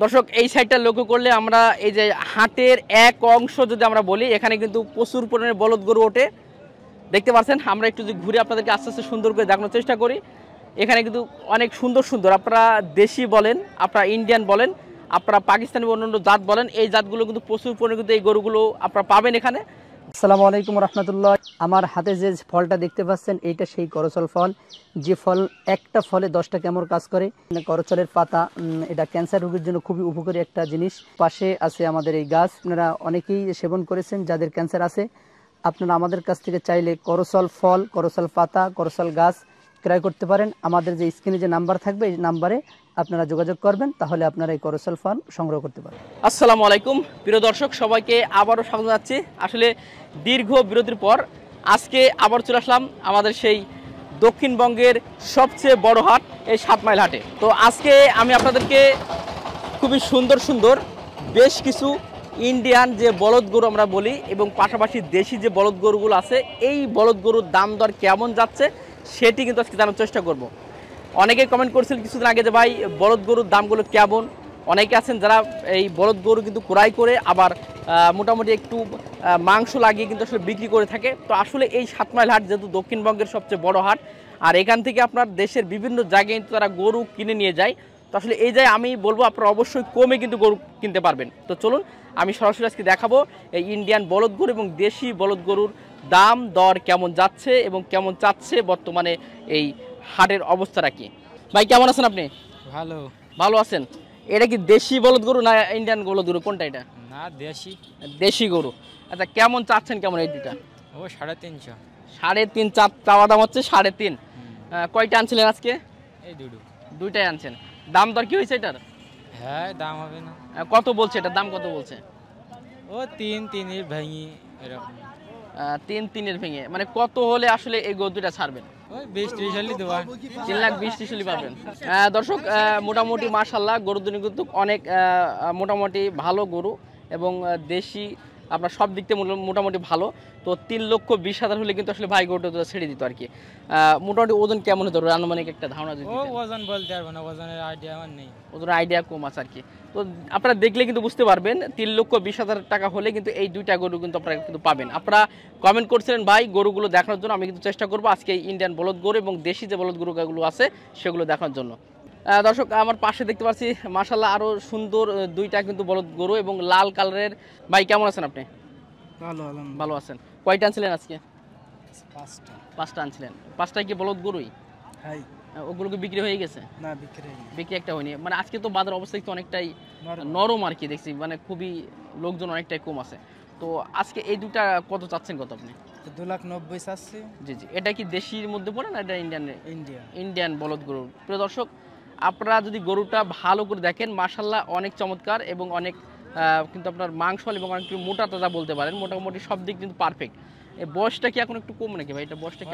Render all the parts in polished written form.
দর্শক এই সাইডটা লক্ষ্য করলে আমরা এই যে হাটের এক অংশ যদি আমরা বলি, এখানে কিন্তু প্রচুর পরিমাণে বলদ গরু ওঠে দেখতে পাচ্ছেন। আমরা একটু যদি ঘুরে আপনাদেরকে আস্তে আস্তে সুন্দর করে দেখানোর চেষ্টা করি। এখানে কিন্তু অনেক সুন্দর সুন্দর, আপনারা দেশি বলেন, আপনারা ইন্ডিয়ান বলেন, আপনারা পাকিস্তানি অন্যান্য জাত বলেন, এই জাতগুলো কিন্তু প্রচুর পরিমাণে কিন্তু এই গরুগুলো আপনারা পাবেন এখানে। আসসালামু আলাইকুম রহমতুল্লাহ। আমার হাতে যে ফলটা দেখতে পাচ্ছেন এইটা সেই করচল ফল, যে ফল একটা ফলে 10টা কেমন কাজ করে। করচলের পাতা এটা ক্যান্সার রোগীর জন্য খুবই উপকারী একটা জিনিস। পাশে আছে আমাদের এই গাছ, আপনারা অনেকেই সেবন করেছেন যাদের ক্যান্সার আছে। আপনারা আমাদের কাছ থেকে চাইলে করচল ফল, করচল পাতা, করচল গাছ ক্রয় করতে পারেন। আমাদের যে স্ক্রিনে যে নাম্বার থাকবে এই নাম্বারে আপনারা যোগাযোগ করবেন, তাহলে আপনারা এই করচল ফল সংগ্রহ করতে পারেন। আসসালামু আলাইকুম প্রিয় দর্শক, সবাইকে আবারও স্বাগত জানাচ্ছি। আসলে দীর্ঘ বিরতির পর আজকে আবার চলে আসলাম আমাদের সেই দক্ষিণবঙ্গের সবচেয়ে বড় হাট, এই 7 মাইল হাটে। তো আজকে আমি আপনাদেরকে খুবই সুন্দর সুন্দর বেশ কিছু ইন্ডিয়ান যে বলদ গরু আমরা বলি এবং পাশাপাশি দেশি যে বলদ গরুগুলো আছে, এই বলদ গরুর দাম দর কেমন যাচ্ছে সেটি কিন্তু আজকে জানার চেষ্টা করব। অনেকে কমেন্ট করছিলেন কিছুদিন আগে যে ভাই বলদ গরুর দামগুলো কেমন। অনেকে আছেন যারা এই বলদ গরু কিন্তু ক্রয় করে আবার মোটামুটি একটু মাংস লাগিয়ে কিন্তু আসলে বিক্রি করে থাকে। তো আসলে এই 7 মাইল হাট যেহেতু দক্ষিণবঙ্গের সবচেয়ে বড় হাট, আর এখান থেকে আপনার দেশের বিভিন্ন জায়গায় কিন্তু তারা গরু কিনে নিয়ে যায়। তো আসলে এই জায়গায় আমি বলবো আপনারা অবশ্যই কমে কিন্তু গরু কিনতে পারবেন। তো চলুন আমি সরাসরি আজকে দেখাবো এই ইন্ডিয়ান বলদ গরু এবং দেশি বলদ গরুর দাম দর কেমন যাচ্ছে এবং কেমন চাচ্ছে বর্তমানে এই হাটের অবস্থাটা কি। ভাই কেমন আছেন আপনি? ভালো। ভালো আছেন। এটা কি দেশি বলদ গরু না ইন্ডিয়ান বলদ গরু, কোনটা এটা? না, দেশি। দেশি গরু। আচ্ছা কেমন চাচ্ছেন কেমন এই দুটা? ও 350। 3.5 চাওয়া দাম হচ্ছে 3.5। কয়টা আনছিলেন আজকে? এই দুইটাই আনছেন। দাম দর কি হয়েছে এটার? হ্যাঁ, দাম হবে না। কত বলছে এটার দাম, কত বলছে? ও 3-3 ভেঙে এরকম। 3-3 ভেঙে, মানে কত হলে আসলে এই গরু দুটা ছাড়বেন? ওই 20-30 হলে দেওয়া। 3,20,30 হলে পাবেন। দর্শক মোটামুটি মাশাআল্লাহ গরু দুটো কিন্তু অনেক মোটামুটি ভালো গরু এবং দেশি আপনার সব দিক থেকে মোটামুটি ভালো। তো 3,20,000 হলে কিন্তু আসলে ভাই গরুটা ছেড়ে দিত আর কি। মোটামুটি ওজন কেমন হতো আনুমানিক একটা ধারণা যদি? ও ওজন বলতে পারবো না, ওজনের আইডিয়া আমার নেই। ওজনের আইডিয়া কম আছে আর কি। তো আপনারা দেখলে কিন্তু বুঝতে পারবেন 3,20,000 টাকা হলে কিন্তু এই দুইটা গরু কিন্তু আপনারা কিন্তু পাবেন। আপনারা কমেন্ট করছিলেন ভাই গরুগুলো দেখানোর জন্য, আমি কিন্তু চেষ্টা করবো আজকে ইন্ডিয়ান বলদ গরু এবং দেশি যে বলদ গরুগুলো আছে সেগুলো দেখানোর জন্য। দর্শক আমার পাশে দেখতে পাচ্ছি মাশাআল্লাহ আরো সুন্দর দুইটা কিন্তু বলদ গরু এবং লাল কালারের। ভাই কেমন আছেন আপনি? ভালো আছেন। কয়টা আনছিলেন আজকে? 5টা আনছিলেন। 5টায় কি বলদ গরুই? হ্যাঁ। ওগুলো কি বিক্রি হয়ে গেছে? না, বিক্রি একটা হয়নি। মানে আজকে তো বাজার অবস্থা একটু অনেকটাই নরম আর কি, দেখছি মানে খুবই লোকজন অনেকটাই কম আছে। তো আজকে এই দুটা কত চাচ্ছেন, কত আপনি? 2,90,000 চাচ্ছি। জি জি। এটা কি দেশির মধ্যে পড়ে না এটা ইন্ডিয়ান বলদ গরু? প্রিয় দর্শক আপনারা যদি গরুটা ভালো করে দেখেন মাশাআল্লাহ অনেক চমৎকার এবং অনেক কিন্তু আপনার মাংস এবং অনেক মোটা তাজা বলতে পারেন, মোটামুটি সব দিক কিন্তু পারফেক্ট। এই বয়সটা কি এখন একটু কম নাকি ভাই? এটা বয়সটা কি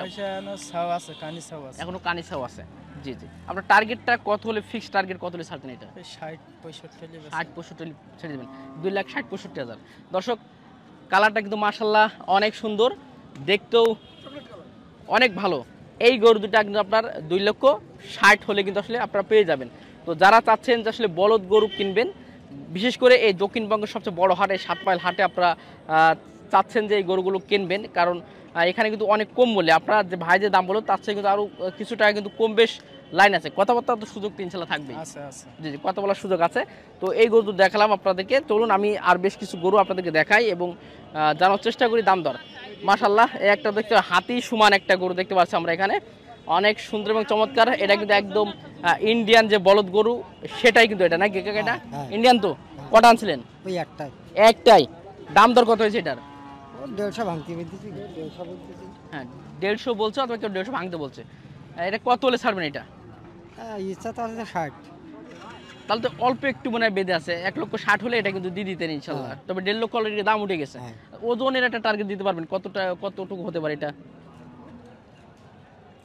এখনো কানিসাও আছে? জি জি। আপনার টার্গেটটা কত হলে, ফিক্সড টার্গেট কত হলে ছাড়বেন এটা? 60-65 ছেড়ে দেবেন। 2,60,65,000। দর্শক কালারটা কিন্তু মাশাআল্লাহ অনেক সুন্দর, দেখতেও অনেক ভালো। এই গরু দুটা কিন্তু আপনার 2,60,000 হলে কিন্তু আসলে আপনারা পেয়ে যাবেন। তো যারা চাচ্ছেন যে আসলে বলদ গরু কিনবেন, বিশেষ করে এই দক্ষিণবঙ্গের সবচেয়ে বড় হাট এই 7 মাইল হাটে আপনারা চাচ্ছেন যে এই গরুগুলো কিনবেন, কারণ এখানে কিন্তু অনেক কম মূল্যে আপনারা যে ভাই যে দাম বলো তার চেয়ে কিন্তু আরও কিছু টাকা কিন্তু কম বেশ লাইন আছে। কথাবার্তা তো সুযোগ ইনশাল্লাহ থাকবে। জি জি, কথা বলার সুযোগ আছে। তো এই গরু দেখালাম আপনাদেরকে, চলুন আমি আর বেশ কিছু গরু আপনাদেরকে দেখাই এবং জানার চেষ্টা করি দাম দর। মাশাআল্লাহ এই একটা দেখতে হাতি সমান একটা গরু দেখতে পাচ্ছি আমরা এখানে, অনেক সুন্দর এবং চমৎকার। এটা কিন্তু একদম ইন্ডিয়ান যে বলদ গরু সেটাই কিন্তু এটা নাকি? এটা ইন্ডিয়ান তো? কটা আনছিলেন? ওই একটাই। একটাই। দাম দর কত হয়েছে এটার? 150 ভাঙতে বলতেছি। হ্যাঁ 150 বলছে, অথবা কেউ 150 ভাঙতে বলছে। এটা কত হলে ছাড়বেন এটা? ইচ্ছা তো আছে 60। তাহলে তো অল্প একটু মনে হয় বেঁধে আছে। 1,60,000 হলে এটা কিন্তু দিয়ে দিতেন ইনশাল্লাহ। তবে 1.5 লক্ষ অলরেডি দাম উঠে গেছে। ওজনের একটা টার্গেট দিতে পারবেন কতটুকু হতে পারে এটা?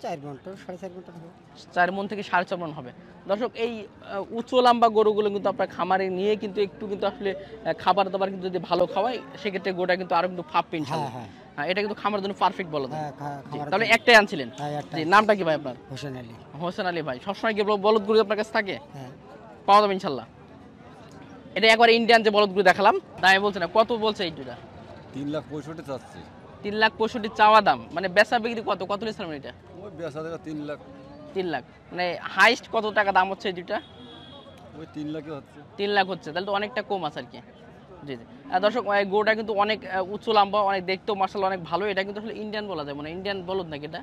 4 মণ, 4.5 মণ হবে। 4 মণ থেকে 4.5 মণ হবে। দর্শক এই উঁচু লম্বা গরুগুলো কিন্তু আপনার খামারে নিয়ে কিন্তু একটু কিন্তু আসলে খাবার দাবার কিন্তু যদি ভালো খাওয়ায় সেক্ষেত্রে গোটা কিন্তু আরো কিন্তু ফাঁপবে ইনশাল্লাহ। হ্যাঁ এটা কিন্তু খামারের জন্য পারফেক্ট বলদ। তাহলে একটাই আনছিলেন? জি। নামটা কি ভাই আপনার? হোসেন আলী। হোসেন আলী ভাই। সবসময় কি বলদ গরু আপনার কাছে থাকে? পাওয়া যাবে ইনশাল্লাহ? এটা একবার ইন্ডিয়ান যে বলদগুলো দেখালাম দামে বলছে না, কত বলছে এই দুটা? 3,65,000 চাচ্ছে। 3,65,000 চাওয়া দাম, মানে বেচা বিক্রি কত কত নিয়েছিলাম এটা? ওই বেচা দেখা 3 লাখ। 3 লাখ, মানে হাইস্ট কত টাকা দাম হচ্ছে এই দুটা? ওই 3 লাখই হচ্ছে। 3 লাখ হচ্ছে, তাহলে তো অনেকটা কম আছে আর কি। জি জি। দর্শক এই গরুটা কিন্তু অনেক উঁচু লম্বা, অনেক দেখতেও মাশাআল্লাহ অনেক ভালো। এটা কিন্তু আসলে ইন্ডিয়ান বলা যায়, মানে ইন্ডিয়ান বলদ নাকি এটা?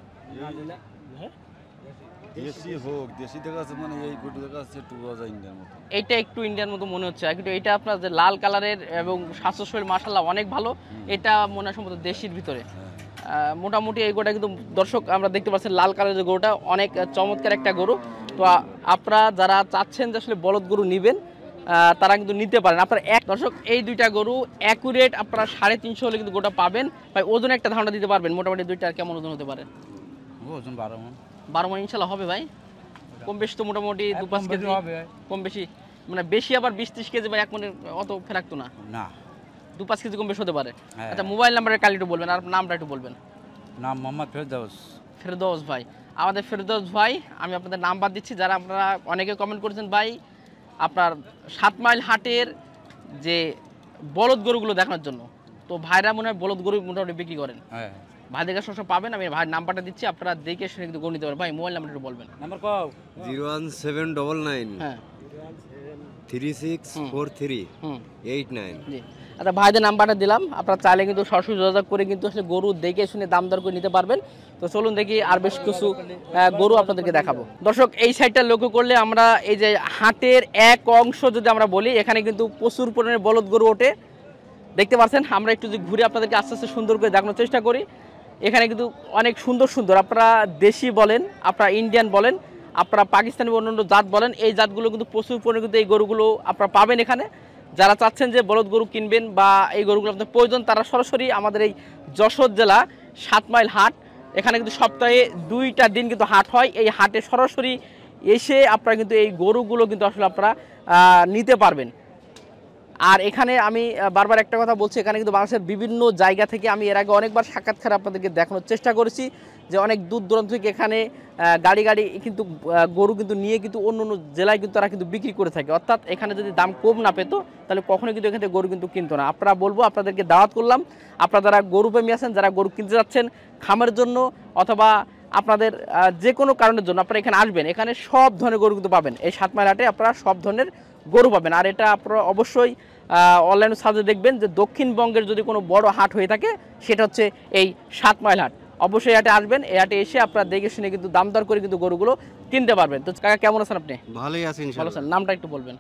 দেশি হোক, দেশি দেখা আছে, মানে এই গরু দেখা আছে একটু রাজা ইন্ডিয়ার মতো। এইটা একটু ইন্ডিয়ান মতো মনে হচ্ছে, কিন্তু এটা আপনার যে লাল কালারের এবং স্বাস্থ্য শরীর মাশাআল্লাহ অনেক ভালো। এটা মনে হয় সম্ভবত দেশির ভিতরে। মোটামুটি এই গরুটা কিন্তু দর্শক আমরা দেখতে পাচ্ছেন লাল কালারের যে গরুটা অনেক চমৎকার একটা গরু। তো আপনারা যারা চাচ্ছেন যে আসলে বলদ গরু নেবেন তারা কিন্তু নিতে পারেন। আপনার এক দর্শক এই দুইটা গরু অ্যাকুরেট আপনারা 350 হলে কিন্তু গোটা পাবেন। ভাই ওজন একটা ধারণা দিতে পারবেন মোটামুটি দুইটার কেমন ওজন হতে পারে? ওজন 12 মণ। 12 মণ ইনশাল্লাহ হবে ভাই। কম বেশি তো মোটামুটি 2-5 কেজি হবে, কম বেশি মানে বেশি আবার 20-30 কেজি বা 1 মণের অত ফেরাকতো না, না 2-5 কেজি কম বেশি হতে পারে। আচ্ছা মোবাইল নাম্বারের কালি একটু বলবেন আর নামটা একটু বলবেন। নাম মোহাম্মদ ফেরদৌস। ফেরদৌস ভাই, আমাদের ফেরদৌস ভাই, আমি আপনাদের নাম্বার দিচ্ছি। যারা আপনারা অনেকে কমেন্ট করেছেন ভাই আপনার 7 মাইল হাটের যে বলদ গরুগুলো দেখানোর জন্য, তো ভাইরা মনে হয় বলদ গরু মোটামুটি বিক্রি করেন। হ্যাঁ ভাইদের কাছে সব পাবেন, আমি ভাইয়ের নাম্বারটা দিচ্ছি, আপনারা দেখে শুনে কিন্তু গরু নিতে পারেন। ভাই মোবাইল নাম্বারটা একটু বলবেন। নাম্বার কও? 01799 হ্যাঁ 364389। জি আচ্ছা ভাইদের নাম্বারটা দিলাম, আপনারা চাইলে কিন্তু সরাসরি যোগাযোগ করে কিন্তু আসলে গরু দেখে শুনে দাম দর করে নিতে পারবেন। তো চলুন দেখি আর বেশ কিছু গরু আপনাদেরকে দেখাবো। দর্শক এই সাইডটা লক্ষ্য করলে আমরা এই যে হাটের এক অংশ যদি আমরা বলি, এখানে কিন্তু প্রচুর পরিমাণে বলদ গরু ওঠে দেখতে পাচ্ছেন। আমরা একটু যদি ঘুরে আপনাদেরকে আস্তে আস্তে সুন্দর করে দেখানোর চেষ্টা করি। এখানে কিন্তু অনেক সুন্দর সুন্দর, আপনারা দেশি বলেন, আপনারা ইন্ডিয়ান বলেন, আপনারা পাকিস্তানি অন্যান্য জাত বলেন, এই জাতগুলো কিন্তু প্রচুর পরিমাণে কিন্তু এই গরুগুলো আপনারা পাবেন এখানে। যারা চাচ্ছেন যে বলদ গরু কিনবেন বা এই গরুগুলো আপনাদের প্রয়োজন, তারা সরাসরি আমাদের এই যশোর জেলা 7 মাইল হাট, এখানে কিন্তু সপ্তাহে 2টা দিন কিন্তু হাট হয়। এই হাটে সরাসরি এসে আপনারা কিন্তু এই গরুগুলো কিন্তু আসলে আপনারা নিতে পারবেন। আর এখানে আমি বারবার একটা কথা বলছি, এখানে কিন্তু বাংলাদেশের বিভিন্ন জায়গা থেকে আমি এর আগে অনেকবার সাক্ষাৎকার আপনাদেরকে দেখানোর চেষ্টা করেছি যে অনেক দূর দূরান্ত থেকে এখানে গাড়ি কিন্তু গরু কিন্তু নিয়ে কিন্তু অন্য অন্য জেলায় কিন্তু তারা কিন্তু বিক্রি করে থাকে। অর্থাৎ এখানে যদি দাম কম না পেতো তাহলে কখনোই কিন্তু এখান থেকে গরু কিন্তু কিনতো না। আপনারা বলবো, আপনাদেরকে দাওয়াত করলাম, আপনারা যারা গরু প্রেমী আছেন, যারা গরু কিনতে যাচ্ছেন খামারের জন্য অথবা আপনাদের যে কোনো কারণের জন্য, আপনারা এখানে আসবেন। এখানে সব ধরনের গরু কিন্তু পাবেন, এই 7 মাইল হাটে আপনারা সব ধরনের গরু পাবেন। আর এটা আপনারা অবশ্যই অনলাইনে সার্চে দেখবেন যে দক্ষিণবঙ্গের যদি কোনো বড় হাট হয়ে থাকে সেটা হচ্ছে এই 7 মাইল হাট। অবশ্যই হাটে আসবেন, এই হাটে এসে আপনারা দেখে শুনে কিন্তু দাম দর করে কিন্তু গরুগুলো কিনতে পারবেন। তো কাকা কেমন আছেন আপনি? ভালোই আছি ভালো ইনশাআল্লাহ। আছেন, নামটা একটু বলবেন।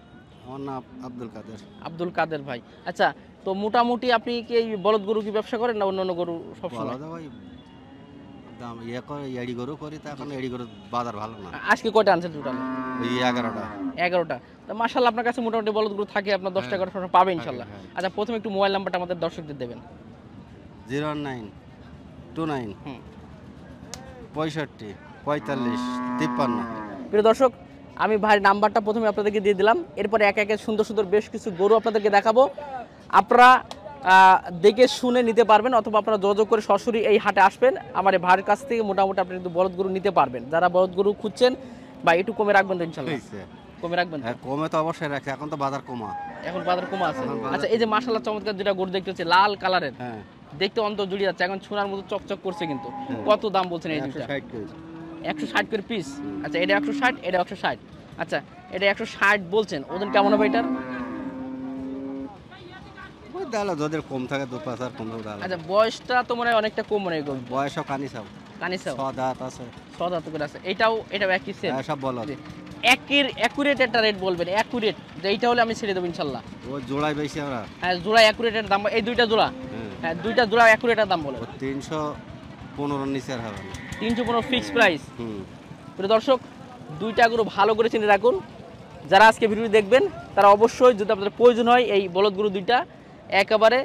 আমার নাম আব্দুল কাদের। আব্দুল কাদের ভাই। আচ্ছা তো মোটামুটি আপনি কি এই বলদ গরু কি ব্যবসা করেন না অন্য গরু সবসময়? বলা ভাই দাম এড়ি গরু করি, তা এখন এড়ি গরু বাজার ভালো না। আজকে কয়টা আনছেন টোটাল? ওই 11টা। 11টা। তো মাশাআল্লাহ আপনার কাছে মোটামুটি বলদ গরু থাকে, আপনার 10 টাকা করে পাবে ইনশাআল্লাহ। আচ্ছা প্রথমে একটু মোবাইল নাম্বারটা আমাদের দর্শকদের দেবেন। 0929 65 45 53। প্রিয় দর্শক আমি ভাইয়ের নাম্বারটা প্রথমে আপনাদেরকে দিয়ে দিলাম, এরপরে এক একে সুন্দর সুন্দর বেশ কিছু গরু আপনাদেরকে দেখাবো। আপনারা দেখে শুনে নিতে পারবেন অথবা আপনারা যোগাযোগ করে সরাসরি এই হাটে আসবেন। আমার এই ভাইয়ের কাছ থেকে মোটামুটি আপনি কিন্তু বলদ গরু নিতে পারবেন। যারা বলদ গরু খুঁজছেন বা একটু কমে রাখবেন তো ইনশাআল্লাহ? কমে রাখবেন? হ্যাঁ কমে তো অবশ্যই রাখছে, এখন তো বাজার কমা। এখন বাজার কমা আছে। আচ্ছা এই যে মাশাআল্লাহ চমৎকার যেটা গরু দেখতে হচ্ছে লাল কালারের, হ্যাঁ দেখতে অন্তর জুড়ে যাচ্ছে, এখন সোনার মতো চকচক করছে কিন্তু। কত দাম বলছেন এই দুইটা? 160 করে পিস। আচ্ছা এটা 160, এটা 160। আচ্ছা এটা 160 বলছেন, ওজন কেমন হবে এটার? ওই দালা যদি কম থাকে 2-5 আর কম দালা। আচ্ছা বয়সটা তো মনে হয় অনেকটা কম মনে হয় গরু। বয়সও কানি সব কানিসাও 6 দাঁত আছে। 6 দাঁত করে আছে। এটাও একই সেম? হ্যাঁ সব বলো। অ্যাকুরেট একটা রেট বলবেন, অ্যাকুরেট যে এইটা হলে আমি ছেড়ে দেবো ইনশাআল্লাহ। ও জোড়াই বেশি আমরা। হ্যাঁ জোড়া অ্যাকুরেটের দাম, এই দুইটা জোড়া, হ্যাঁ দুইটা জোড়া অ্যাকুরেটের দাম বলো। 315 নিচে আর হবে না। 315 ফিক্স প্রাইস। প্রিয় দর্শক দুইটা গরু ভালো করে চিনে রাখুন, যারা আজকে ভিডিও দেখবেন তারা অবশ্যই যদি আপনাদের প্রয়োজন হয় এই বলদ গরু দুইটা একেবারে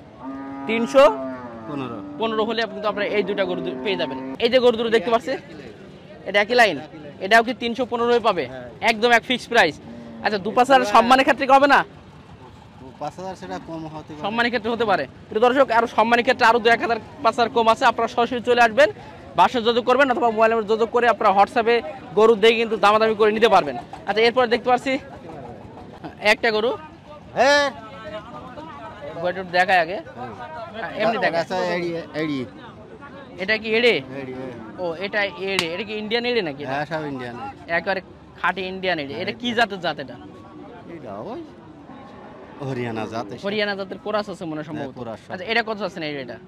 315 হলে কিন্তু আপনারা এই দুইটা গরু পেয়ে যাবেন। এই যে গরু দুটো দেখতে পাচ্ছেন এটা একই লাইন, এটাও কি 315 পাবে? একদম এক ফিক্স প্রাইস। আচ্ছা দুপাশার সম্মানের ক্ষেত্রে কি হবে না? 5000 সেটা কম হতে পারে, সম্মানের ক্ষেত্রে হতে পারে। প্রিয় দর্শক আর সম্মানের ক্ষেত্রে আরো 2-1000 5,000 কম আছে। আপনারা সরাসরি চলে আসবেন, বাসায় যোগাযোগ করবেন অথবা মোবাইল নাম্বার যোগাযোগ করে আপনারা হোয়াটসঅ্যাপে গরু দেখে কিন্তু দামাদামি করে নিতে পারবেন। আচ্ছা এরপর দেখতে পাচ্ছি একটা গরু, হ্যাঁ গরুটা একটু দেখায় আগে, এমনি দেখা। এড়ি এটা কি এড়ে? এড়ি ও এটা এড়ে, এটা কি ইন্ডিয়ান এড়ে নাকি? হ্যাঁ সব ইন্ডিয়ান। একেবারে খাঁটি ইন্ডিয়ান এড়ে। এটা কি জাতের জাত? এটা এটা ওই হরিয়ানা জাত। হরিয়ানা জাতের কোরাস আছে মনে হয় সম্ভবত। কোরাস। আচ্ছা এটা কত আছে না এটা?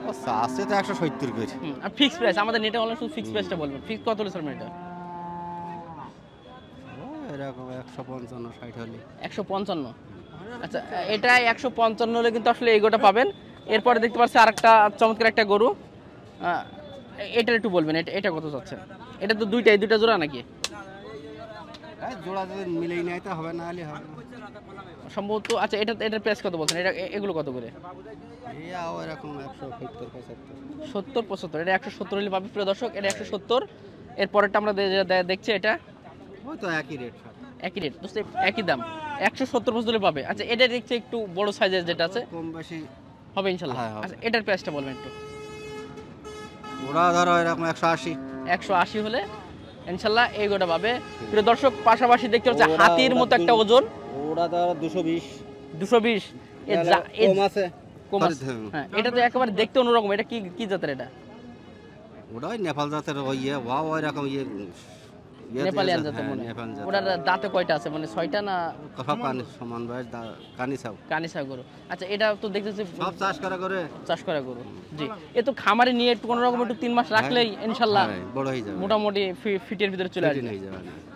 ও আছে তো 170 করে। আর ফিক্স প্রাইস আমাদের নেটে অনলাইন শুধু ফিক্স প্রাইসটা বলবেন। ফিক্স কত হলো স্যার এটা? ও এরকম 155 60 হলে। 155। আচ্ছা এটা 155 হলে কিন্তু আসলে এই গরুটা পাবেন। এরপরে দেখতে পাচ্ছি আরেকটা চমৎকার একটা গরু, এটা একটু বলবেন এটা কত যাচ্ছে? এটা তো দুইটা জোড়া নাকি? এই জোড়া যদি মিলেই নাই তো হবে না, হলে হবে না সম্ভবত। আচ্ছা এটার প্রাইস কত বলছেন? এগুলো কত করে? এই এরকম 170 75। 70 75। এটা 170 হলে পাবে প্রিয় দর্শক, এটা 170। এরপরেরটা আমরা দেখছি, এটা ওই তো একই রেট, একই রেট দোস্ত, একই দাম, 170 হলে পাবে। আচ্ছা এটা দেখছি একটু বড় সাইজের যেটা আছে, কম বেশি হবে ইনশাআল্লাহ। হ্যাঁ, হবে। আচ্ছা এটার প্রাইসটা বলবেন একটু। ওরা ধরো এরকম 180। 180 হলে ইনশাআল্লাহ এই গোটা পাবে প্রিয় দর্শক। পাশাপাশি দেখতে পাচ্ছি হাতির মতো একটা ওজন, ওরা ধরো 220। 220 কম আছে। কম আছে। হ্যাঁ এটা তো একেবারে দেখতে অন্যরকম। এটা কি জাতের? এটা ওটা ওই নেপাল জাতের, ওই ওই রকম নেপালিয়ান জাতের মনে হয়। ওটার দাঁতে কয়টা আছে? মানে 6টা না? সব সমান বয়স কানিসা গরু। আচ্ছা এটা তো দেখতেছি সব চাষ করা গরু। জি এ তো খামারে নিয়ে একটু কোনো রকম একটু 3 মাস রাখলেই ইনশাআল্লাহ বড় হয়ে যাবে, মোটামুটি ফিটের ভিতরে চলে আসবে,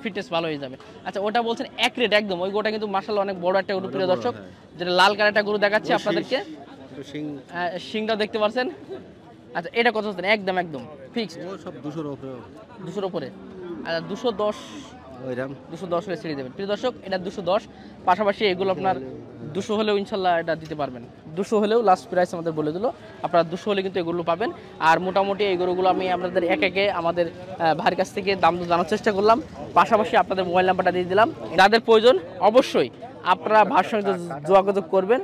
ফিটনেস ভালো হয়ে যাবে। আচ্ছা ওটা বলছেন এক রেট একদম। ওই গোটা কিন্তু মাশাআল্লাহ অনেক বড় একটা গরু প্রিয় দর্শক, যেটা লাল কালার একটা গরু দেখাচ্ছি আপনাদেরকে। শিংটা দেখতে পাচ্ছেন। আচ্ছা এটা কত হচ্ছে? একদম ফিক্সড। ও সব 200 এর উপরে। 200 এর উপরে। আচ্ছা 210 ওইরকম 210 হলে ছেড়ে দেবেন প্রিয় দর্শক। এটা 210। পাশাপাশি এগুলো আপনার 200 হলেও ইনশাল্লাহ এটা দিতে পারবেন। 200 হলেও লাস্ট প্রাইস আমাদের বলে দিল। আপনারা 200 হলে কিন্তু এগুলো পাবেন। আর মোটামুটি এই গরুগুলো আমি আপনাদের একে আমাদের ভাইয়ের কাছ থেকে দাম জানার চেষ্টা করলাম। পাশাপাশি আপনাদের মোবাইল নাম্বারটা দিয়ে দিলাম। যাদের প্রয়োজন অবশ্যই আপনারা ভাইয়ের সঙ্গে যোগাযোগ করবেন।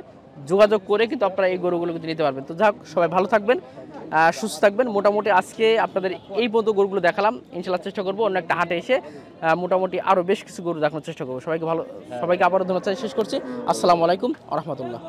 যোগাযোগ করে কিন্তু আপনারা এই গরুগুলো কিন্তু নিতে পারবেন। তো যাক সবাই ভালো থাকবেন, সুস্থ থাকবেন। মোটামুটি আজকে আপনাদের এই পর্যন্ত গরুগুলো দেখালাম। ইনশাল্লাহ চেষ্টা করবো অন্য একটা হাটে এসে মোটামুটি আরও বেশ কিছু গরু দেখানোর চেষ্টা করবো। সবাইকে আবারও ধন্যবাদ শেষ করছি। আসসালামু আলাইকুম ওয়া রাহমাতুল্লাহ।